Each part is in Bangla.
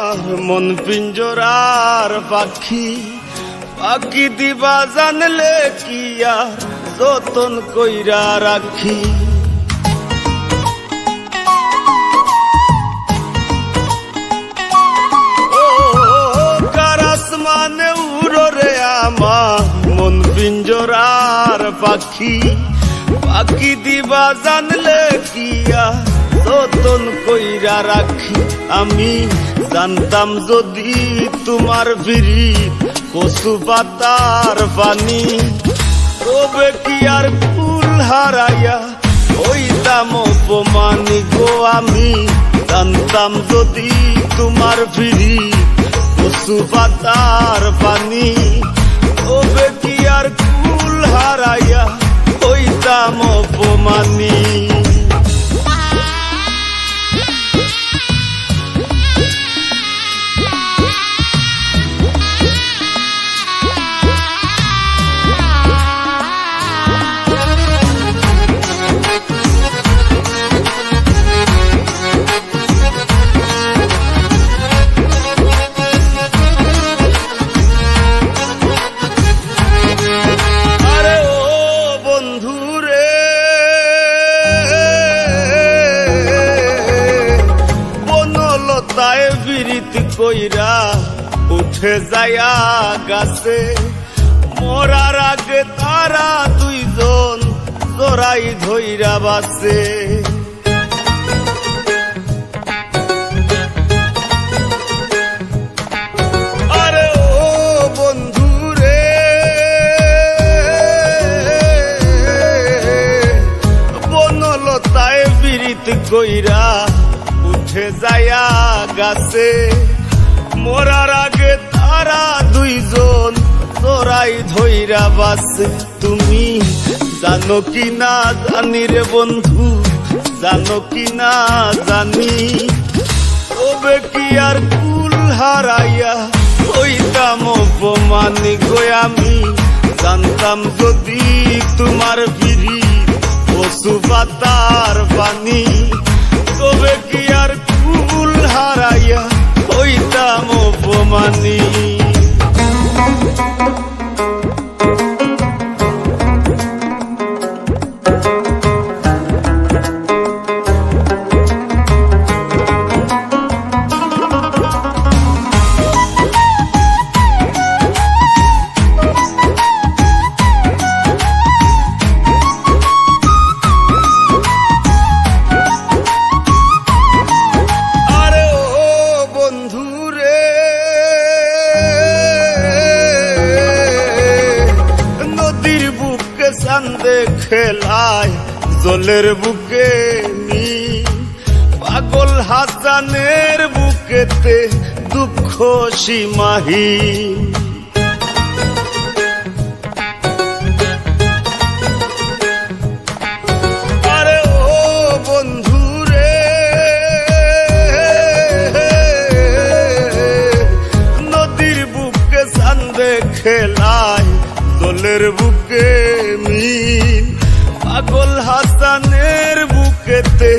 আমার মন পিঞ্জরার পাখি, পাখি দিবা জানলে কি আর যতন কইরা রাখি। ও কারাস মানে উড়রে আমার মন পিঞ্জরার পাখি, পাখি দিবা জানলে কি আর যতন কইরা রাখি। আমি জানতাম যদি তোমার বিড়ি কচু পাতার পানি, তবে কি আর ফুল হারাইয়া হইতাম অপমানি গো। আমি জানতাম যদি তোমার বিড়ি কচু পাতার পানি, তবে কি আর ফুল হারাইয়া হইতাম অপমানি। বিরিতি কইরা উঠে যায়া গাছে, মরার আগে তারা দুইজন জোড়াই ধইরা বাসে। আরে ও বন্ধু রে, বনলতায় বিরিতি কইরা উঠে যায়া গাছে, মরার আগে তারা দুইজন তোরাই ধইরা বাসে। তুমি জানো কি না জানি রে বন্ধু, জানো কি না জানি, তবে কি আর কুল হারাইয়া হইতাম অপমানি গো। আমি জানতাম যদি তোমার বিড়ি কচু পাতার পানি, তবে কি আর কুল হারাইয়া হইতাম অপমানি। চান্দে খেলায় জলের বুকে নি, পাগল হাসানের বুকেতে দুঃখ সীমাহীন। আরে ও বন্ধু রে, নদীর বুকে চান্দে খেলায় জলের বুকে মিন, পাগল হাসানের বুকেতে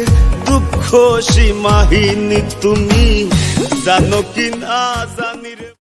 দুঃখ সীমাহীন। তুমি জানো কি না জানি রে।